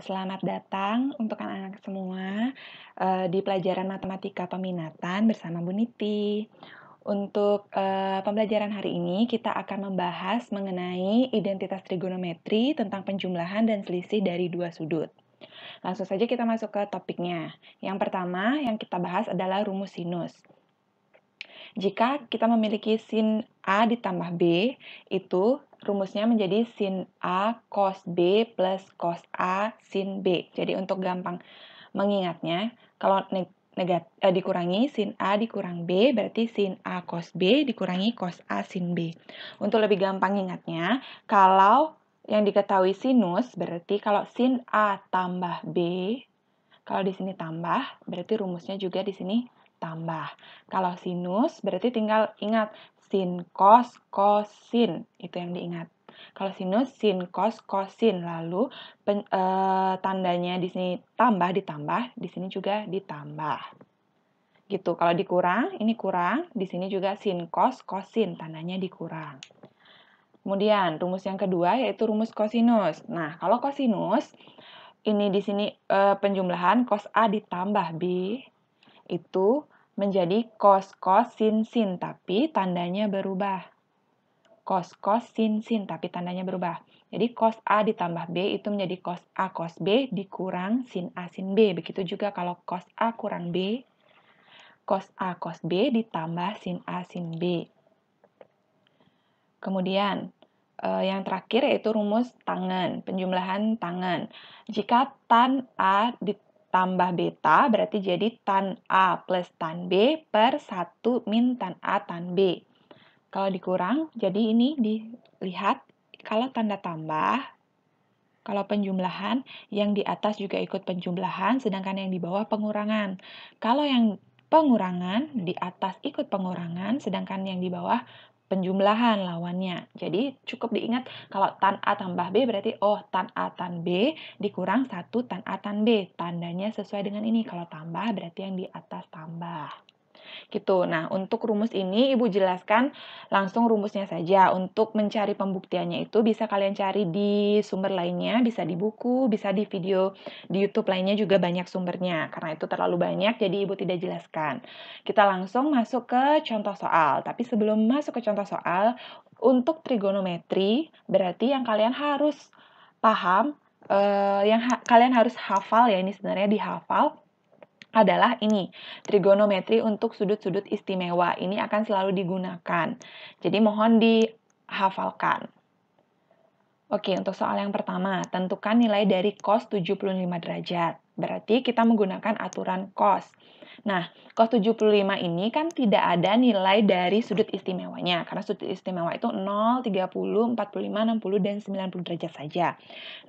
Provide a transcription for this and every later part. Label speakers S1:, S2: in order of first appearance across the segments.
S1: Selamat datang untuk anak-anak semua di pelajaran matematika peminatan bersama Bu Niti. Untuk pembelajaran hari ini kita akan membahas mengenai identitas trigonometri tentang penjumlahan dan selisih dari dua sudut. Langsung saja kita masuk ke topiknya. Yang pertama yang kita bahas adalah rumus sinus. Jika kita memiliki sin A ditambah B, itu rumusnya menjadi sin A cos B plus cos A sin B. Jadi untuk gampang mengingatnya, kalau dikurangi sin A dikurang B, berarti sin A cos B dikurangi cos A sin B. Untuk lebih gampang ingatnya, kalau yang diketahui sinus, berarti kalau sin A tambah B, kalau di sini tambah, berarti rumusnya juga di sini tambah. Kalau sinus, berarti tinggal ingat sin cos cosin, itu yang diingat. Kalau sinus, sin cos cosin, lalu tandanya di sini tambah ditambah, di sini juga ditambah. Gitu. Kalau dikurang, ini kurang, di sini juga sin cos cosin, tandanya dikurang. Kemudian rumus yang kedua yaitu rumus kosinus. Nah, kalau kosinus ini di sini penjumlahan cos A ditambah B itu menjadi cos sin sin, tapi tandanya berubah. Cos sin sin, tapi tandanya berubah. Jadi cos A ditambah B itu menjadi cos A cos B dikurang sin A sin B. Begitu juga kalau cos A kurang B, cos A cos B ditambah sin A sin B. Kemudian yang terakhir yaitu rumus tangen, penjumlahan tangen. Jika tan A ditambah beta, berarti jadi tan A plus tan B per 1 min tan A tan B. Kalau dikurang, jadi ini dilihat, kalau tanda tambah, kalau penjumlahan, yang di atas juga ikut penjumlahan, sedangkan yang di bawah pengurangan. Kalau yang pengurangan, di atas ikut pengurangan, sedangkan yang di bawah penjumlahan lawannya. Jadi cukup diingat kalau tan A tambah B berarti tan A tan B dikurang 1 tan A tan B. Tandanya sesuai dengan ini. Kalau tambah berarti yang di atas tambah. Gitu. Nah, untuk rumus ini Ibu jelaskan langsung rumusnya saja. Untuk mencari pembuktiannya itu bisa kalian cari di sumber lainnya, bisa di buku, bisa di video di YouTube lainnya juga banyak sumbernya. Karena itu terlalu banyak, jadi Ibu tidak jelaskan. Kita langsung masuk ke contoh soal. Tapi sebelum masuk ke contoh soal, untuk trigonometri berarti yang kalian harus paham, kalian harus hafal ya, ini sebenarnya dihafal, adalah ini, trigonometri untuk sudut-sudut istimewa. Ini akan selalu digunakan. Jadi mohon dihafalkan. Oke, untuk soal yang pertama, tentukan nilai dari cos 75 derajat. Berarti kita menggunakan aturan cos. Nah, cos 75 ini kan tidak ada nilai dari sudut istimewanya, karena sudut istimewa itu 0, 30, 45, 60, dan 90 derajat saja.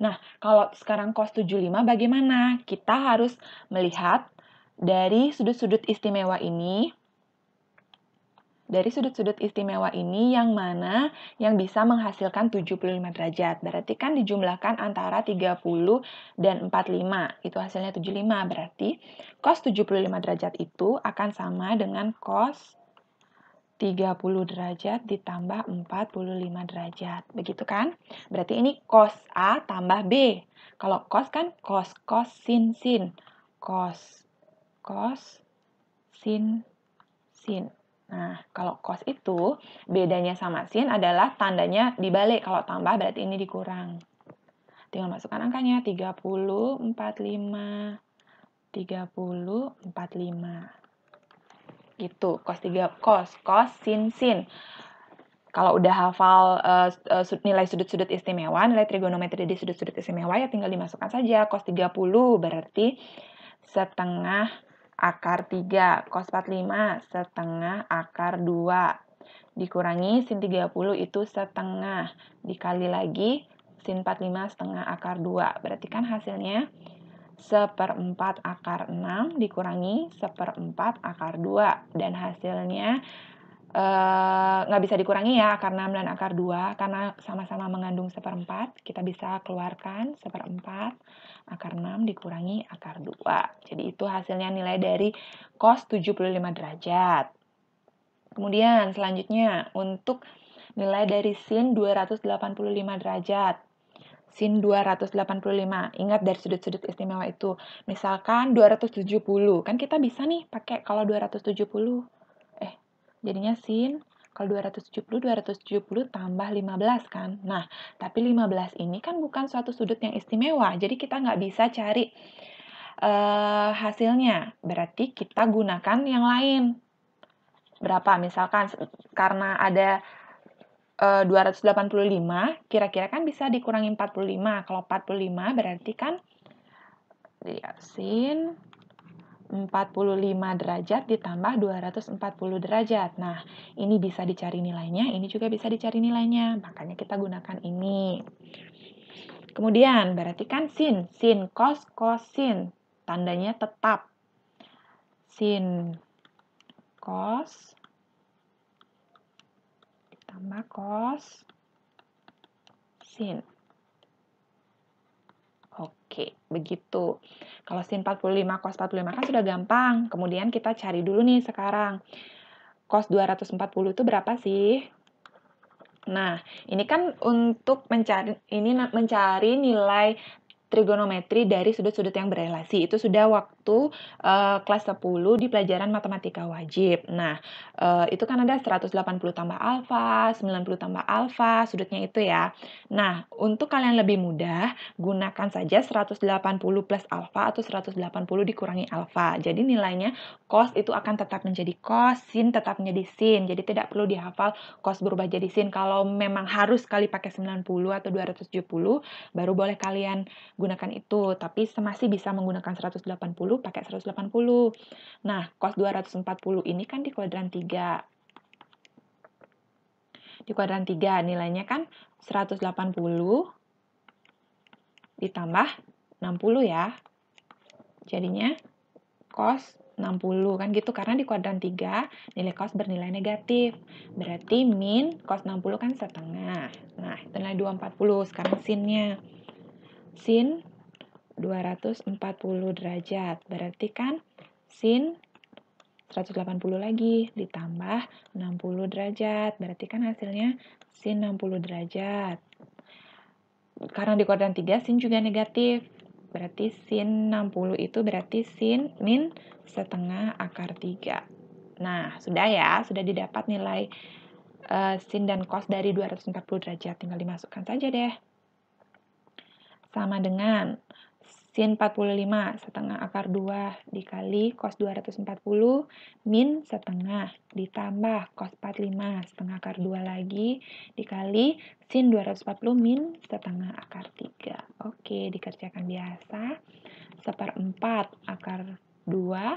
S1: Nah, kalau sekarang cos 75 bagaimana? Kita harus melihat dari sudut-sudut istimewa ini, yang mana yang bisa menghasilkan 75 derajat. Berarti kan dijumlahkan antara 30 dan 45. Itu hasilnya 75. Berarti cos 75 derajat itu akan sama dengan cos 30 derajat ditambah 45 derajat. Begitu kan? Berarti ini cos A tambah B. Kalau cos kan cos sin sin. Cos sin. Nah, kalau cos itu bedanya sama sin adalah tandanya dibalik. Kalau tambah berarti ini dikurang. Tinggal masukkan angkanya 30, 45, 30, 45. Gitu, cos sin sin. Kalau udah hafal nilai sudut-sudut istimewa, nilai trigonometri di sudut-sudut istimewa, ya tinggal dimasukkan saja. Cos 30 berarti setengah akar 3. Cos 45 setengah akar 2. Dikurangi sin 30 itu setengah. Dikali lagi sin 45 setengah akar 2. Berarti kan hasilnya 1/4 akar 6 dikurangi 1/4 akar 2. Dan hasilnya nggak bisa dikurangi ya, akar 6 dan akar 2, karena sama-sama mengandung 1/4, kita bisa keluarkan 1/4 akar 6 dikurangi akar 2. Jadi itu hasilnya nilai dari cos 75 derajat. Kemudian selanjutnya, untuk nilai dari sin 285 derajat. sin 285. Ingat dari sudut-sudut istimewa itu. Misalkan 270. Kan kita bisa nih pakai kalau 270. Jadinya sin, kalau 270 tambah 15 kan. Nah, tapi 15 ini kan bukan suatu sudut yang istimewa. Jadi kita nggak bisa cari hasilnya. Berarti kita gunakan yang lain. Berapa? Misalkan karena ada 285, kira-kira kan bisa dikurangi 45. Kalau 45 berarti kan sin 45 derajat ditambah 240 derajat. Nah, ini bisa dicari nilainya, ini juga bisa dicari nilainya. Makanya kita gunakan ini. Kemudian, berarti kan sin, cos, sin. Tandanya tetap. Sin cos ditambah cos sin. Oke, begitu. Kalau sin 45, cos 45 kan sudah gampang. Kemudian kita cari dulu nih sekarang. Cos 240 itu berapa sih? Nah, ini kan untuk mencari nilai trigonometri dari sudut-sudut yang berelasi. Itu sudah waktu kelas 10 di pelajaran matematika wajib. Nah, itu kan ada 180 tambah alfa, 90 tambah alfa, sudutnya itu ya. Nah, untuk kalian lebih mudah, gunakan saja 180 plus alfa atau 180 dikurangi alfa. Jadi nilainya cos itu akan tetap menjadi cos, sin tetap menjadi sin. Jadi tidak perlu dihafal cos berubah jadi sin. Kalau memang harus sekali pakai 90 atau 270, baru boleh kalian gunakan itu, tapi masih bisa menggunakan 180 pakai 180. Nah, cos 240 ini kan di kuadran 3. Di kuadran 3 nilainya kan 180 ditambah 60 ya. Jadinya cos 60 kan gitu, karena di kuadran 3 nilai cos bernilai negatif. Berarti min cos 60 kan setengah. Nah, itu nilai 240. Sekarang sinnya. Sin 240 derajat. Berarti kan sin 180 lagi ditambah 60 derajat. Berarti kan hasilnya sin 60 derajat. Karena di kuadran 3 sin juga negatif. Berarti sin 60 itu berarti sin min setengah akar 3. Nah, sudah ya, sudah didapat nilai sin dan cos dari 240 derajat. Tinggal dimasukkan saja deh. Sama dengan sin 45 setengah akar 2 dikali cos 240 min setengah ditambah cos 45 setengah akar 2 lagi dikali sin 240 min setengah akar 3. Oke, dikerjakan biasa. 1/4 akar 2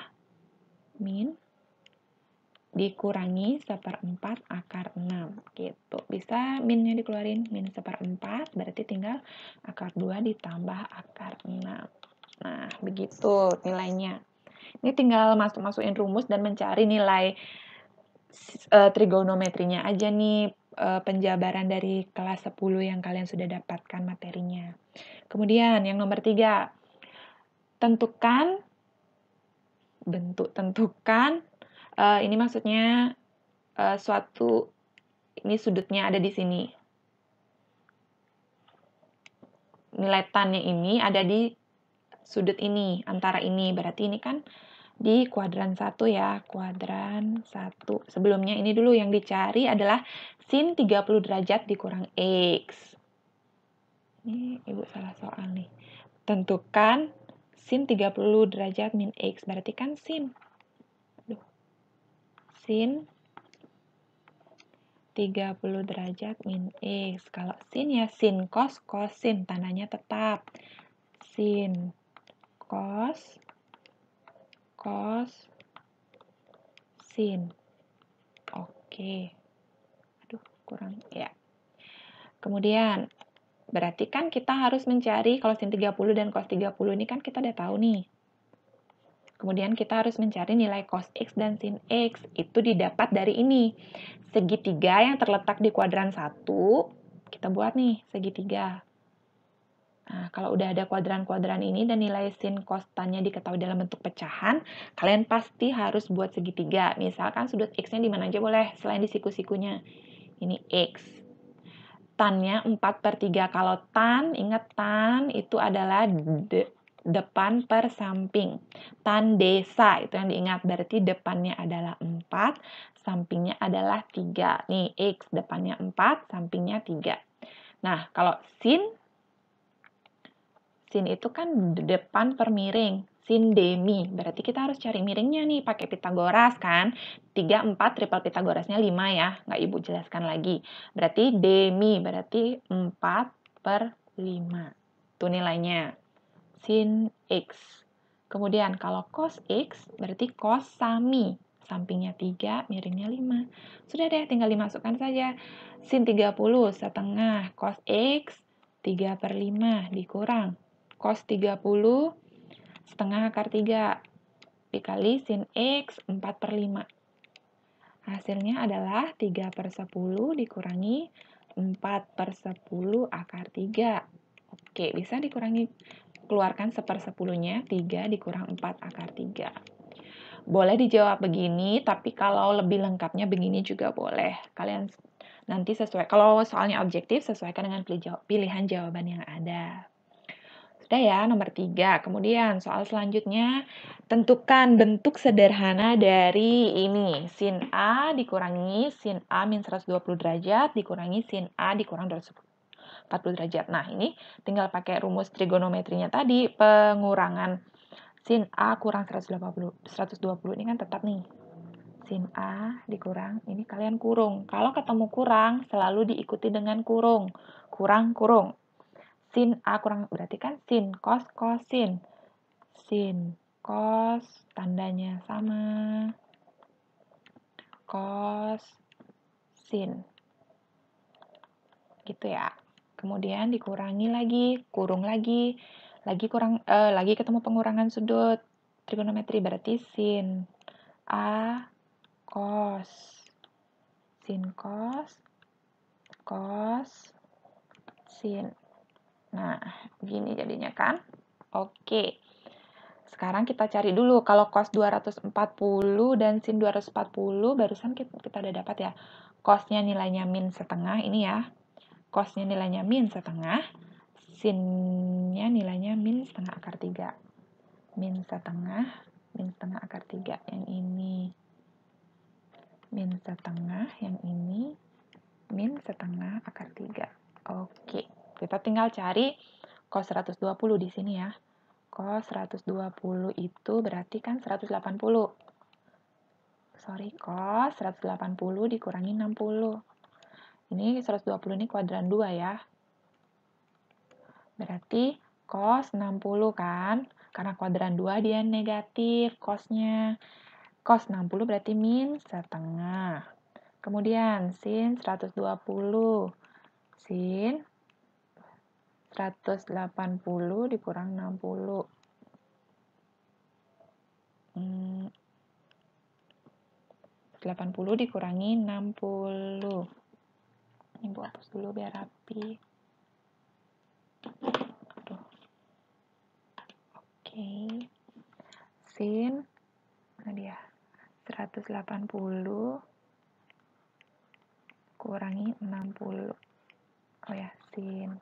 S1: min dikurangi 1/4 akar 6 gitu. Bisa minnya dikeluarin, min 1/4 berarti tinggal akar 2 ditambah akar 6. Nah, begitu nilainya. Ini tinggal masukin rumus dan mencari nilai trigonometrinya aja nih, penjabaran dari kelas 10 yang kalian sudah dapatkan materinya. Kemudian yang nomor 3, tentukan bentuk tentukan. Ini maksudnya ini sudutnya ada di sini. Nilai tannya ini ada di sudut ini, antara ini. Berarti ini kan di kuadran 1 ya, kuadran 1. Sebelumnya ini dulu yang dicari adalah sin 30 derajat dikurang X. Ini Ibu salah soal nih. Tentukan sin 30 derajat min X, berarti kan sin. Sin 30 derajat min X. Kalau sin ya sin cos, sin. Tandanya tetap. Sin cos, sin. Oke. Aduh, kurang. Ya. Kemudian, berarti kan kita harus mencari, kalau sin 30 dan cos 30 ini kan kita udah tahu nih. Kemudian kita harus mencari nilai cos X dan sin X. Itu didapat dari ini. Segitiga yang terletak di kuadran 1, kita buat nih segitiga. Nah, kalau udah ada kuadran-kuadran ini dan nilai sin cos tannya diketahui dalam bentuk pecahan, kalian pasti harus buat segitiga. Misalkan sudut X-nya di mana aja boleh, selain di siku-sikunya. Ini X. Tannya 4/3. Kalau tan, ingat tan itu adalah depan per samping. Tan desa itu yang diingat, berarti depannya adalah 4, sampingnya adalah 3. Nih, X depannya 4, sampingnya 3. Nah, kalau sin itu kan depan per miring. Sin demi, berarti kita harus cari miringnya nih, pakai Pitagoras kan. 3, 4, triple Pitagorasnya 5 ya, nggak Ibu jelaskan lagi. Berarti demi, berarti 4/5. Itu nilainya. Sin X. Kemudian kalau cos X, berarti cos sami. Sampingnya 3, miringnya 5. Sudah deh, tinggal dimasukkan saja. Sin 30 setengah cos X, 3/5 dikurang cos 30 setengah akar 3 dikali sin X 4/5. Hasilnya adalah 3/10 dikurangi 4/10 akar 3. Oke, bisa dikurangi, keluarkan 1/10-nya, 3 dikurang 4 akar 3. Boleh dijawab begini, tapi kalau lebih lengkapnya begini juga boleh. Kalian nanti sesuai, kalau soalnya objektif, sesuaikan dengan pilihan jawaban yang ada. Sudah ya, nomor 3. Kemudian soal selanjutnya, tentukan bentuk sederhana dari ini. Sin A dikurangi sin A min 120 derajat, dikurangi sin A dikurang 240 derajat. Nah, ini tinggal pakai rumus trigonometrinya tadi, pengurangan sin A kurang 120 ini kan tetap nih. Sin A dikurang, ini kalian kurung. Kalau ketemu kurang, selalu diikuti dengan kurung. Kurang, kurung. Sin A kurang, berarti kan sin, cos, cosin. Sin, cos, tandanya sama. Cos, sin. Gitu ya. Kemudian dikurangi lagi, kurung lagi ketemu pengurangan sudut. Trigonometri berarti sin A cos. Sin cos, cos, sin. Nah, gini jadinya kan? Oke. Sekarang kita cari dulu, kalau cos 240 dan sin 240, barusan kita udah dapat ya. Cosnya nilainya min setengah, ini ya. Cosnya nilainya min setengah, sinnya nilainya min setengah akar 3. Min setengah akar 3. Yang ini min setengah, yang ini min setengah akar 3. Oke, kita tinggal cari cos 120 di sini ya. Cos 120 itu berarti kan 180. Cos 180 dikurangi 60. Ini 120 ini kuadran 2 ya. Berarti cos 60 kan? Karena kuadran 2 dia negatif cosnya. Cos 60 berarti min setengah. Kemudian sin 120. Sin 180 dikurang 60. 80 dikurangi 60. Ini Bu hapus dulu biar rapi. Aduh. Oke. Sin, mana dia? 180 kurangi 60. Oh ya, sin.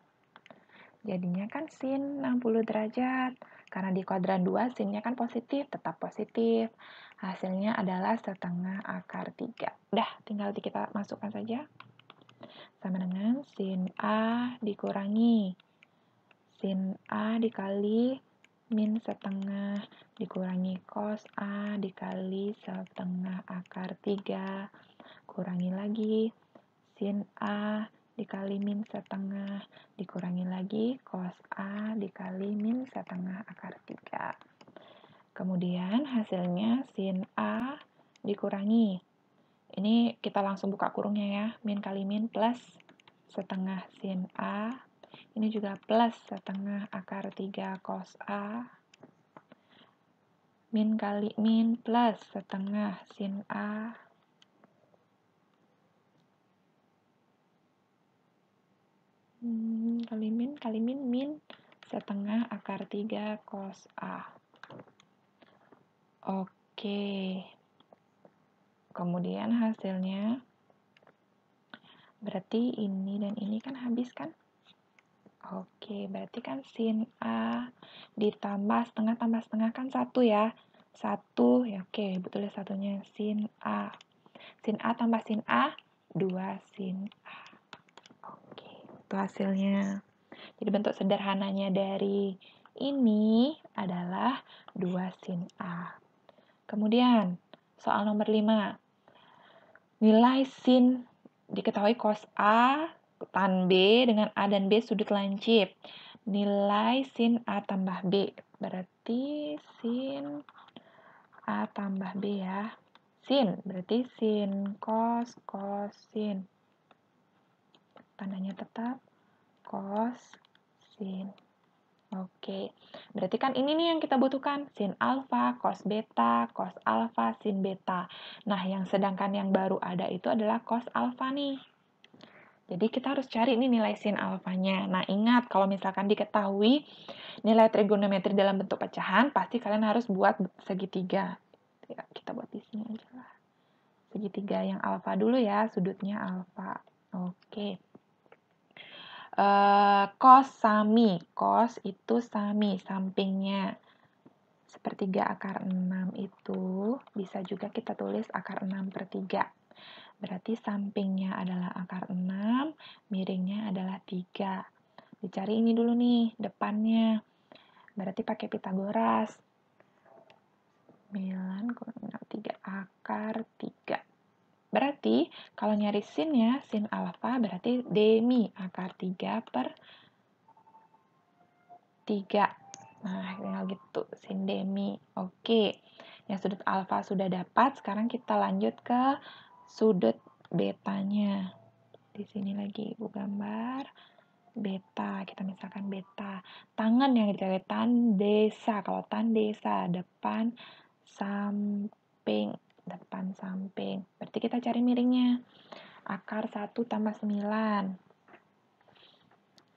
S1: Jadinya kan sin 60 derajat. Karena di kuadran 2 sinnya kan positif, tetap positif. Hasilnya adalah setengah akar 3. Udah, tinggal kita masukkan saja. Sama dengan sin A dikurangi sin A dikali min setengah dikurangi cos A dikali setengah akar 3. Kurangi lagi sin A dikali min setengah dikurangi lagi cos A dikali min setengah akar 3. Kemudian hasilnya sin A dikurangi. Ini kita langsung buka kurungnya ya. Min kali min plus setengah sin A. Ini juga plus setengah akar 3 cos A. Min kali min plus setengah sin A. Kali min setengah akar 3 cos A. Oke. Kemudian hasilnya Berarti ini dan ini kan habis kan? Oke, berarti kan sin A ditambah setengah tambah setengah kan 1 ya. 1, ya oke, betul ya satunya sin A. Sin A tambah sin A, 2 sin A. Oke, itu hasilnya. Jadi bentuk sederhananya dari ini adalah 2 sin A. Kemudian, soal nomor 5. Nilai sin diketahui cos A tan B dengan A dan B sudut lancip. Nilai sin A tambah B. Berarti sin A tambah B ya. Sin, berarti sin cos, sin. Tandanya tetap cos, sin. Oke, berarti kan ini nih yang kita butuhkan. Sin alfa, cos beta, cos alfa, sin beta. Nah, yang sedangkan yang baru ada itu adalah cos alfa nih. Jadi kita harus cari nih nilai sin alfanya. Nah, ingat kalau misalkan diketahui nilai trigonometri dalam bentuk pecahan, pasti kalian harus buat segitiga. Ya, kita buat di sini aja lah. Segitiga yang alfa dulu ya, sudutnya alfa. Oke. Cos sami. Cos itu sami, sampingnya. Sepertiga akar 6 itu bisa juga kita tulis akar 6 per 3. Berarti sampingnya adalah akar 6, miringnya adalah 3. Dicari ini dulu nih, depannya. Berarti pakai Pitagoras. 9 kurang 3 akar 3. Berarti kalau nyari sinnya, sin alfa berarti demi akar 3 per 3. Nah, tinggal gitu, sin demi. Oke, yang sudut alfa sudah dapat, sekarang kita lanjut ke sudut betanya. Di sini lagi Ibu gambar beta, kita misalkan beta. Tangan yang dicari tan desa, kalau tan desa depan samping, Berarti kita cari miringnya. Akar 1 tambah 9.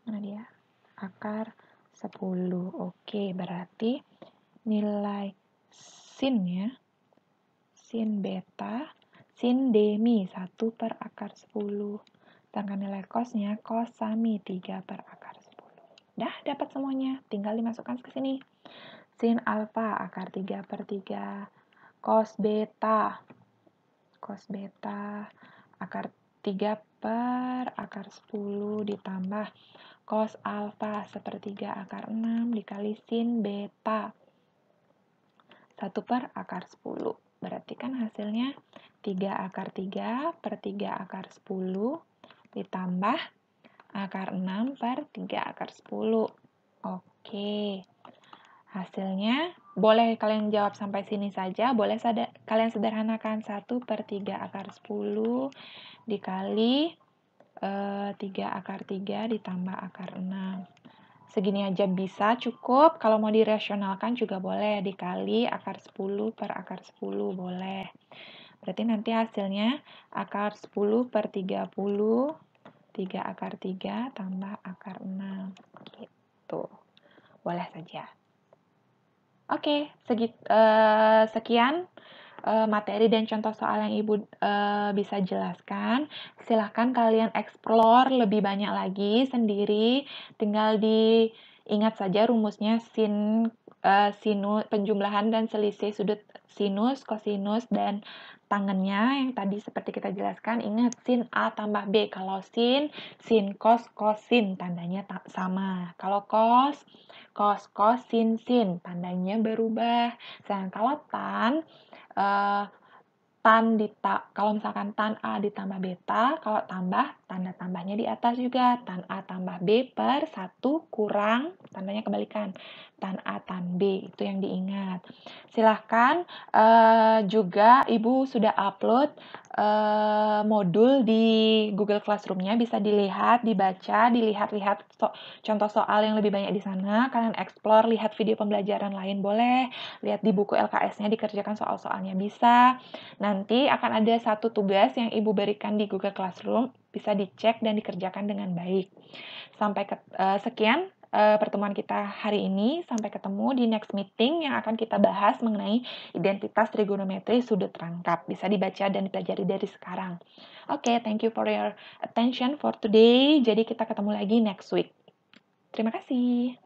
S1: Mana dia? Akar 10. Oke, berarti nilai sinnya, sin beta, sin demi 1 per akar 10. Sedangkan nilai cosnya, cos sami 3 per akar 10. Dah, dapat semuanya. Tinggal dimasukkan ke sini. Sin alfa akar 3 per 3. Cos beta akar 3 per akar 10 ditambah cos alfa sepertiga akar 6 dikali sin beta 1 per akar 10. Berarti kan hasilnya 3 akar 3 per 3 akar 10 ditambah akar 6 per 3 akar 10. Oke. Hasilnya boleh kalian jawab sampai sini saja, boleh kalian sederhanakan 1 per 3 akar 10 dikali 3 akar 3 ditambah akar 6. Segini aja bisa cukup, kalau mau dirasionalkan juga boleh, dikali akar 10 per akar 10 boleh. Berarti nanti hasilnya akar 10 per 30, 3 akar 3 tambah akar 6. Gitu. Boleh saja. Oke, sekian materi dan contoh soal yang Ibu bisa jelaskan. Silahkan kalian explore lebih banyak lagi sendiri. Tinggal diingat saja rumusnya sinus, penjumlahan dan selisih sudut sinus, kosinus, dan tangennya yang tadi seperti kita jelaskan. Ingat sin A tambah B. Kalau sin cos, kosin, tandanya sama. Kalau cos, sin, tandanya berubah. Sedangkan kalau kalau misalkan tan A ditambah beta, kalau tambah, tanda tambahnya di atas juga. Tan A tambah B per 1 kurang, tandanya kebalikan, tan A tan B, itu yang diingat. Silahkan juga Ibu sudah upload modul di Google Classroom-nya, bisa dilihat, dibaca, dilihat-lihat contoh soal yang lebih banyak di sana. Kalian explore, lihat video pembelajaran lain boleh, lihat di buku LKS-nya dikerjakan soal-soalnya bisa. Nanti akan ada satu tugas yang Ibu berikan di Google Classroom, bisa dicek dan dikerjakan dengan baik. Sekian pertemuan kita hari ini. Sampai ketemu di next meeting yang akan kita bahas mengenai identitas trigonometri sudut rangkap. Bisa dibaca dan dipelajari dari sekarang. Oke, thank you for your attention for today. Jadi kita ketemu lagi next week. Terima kasih.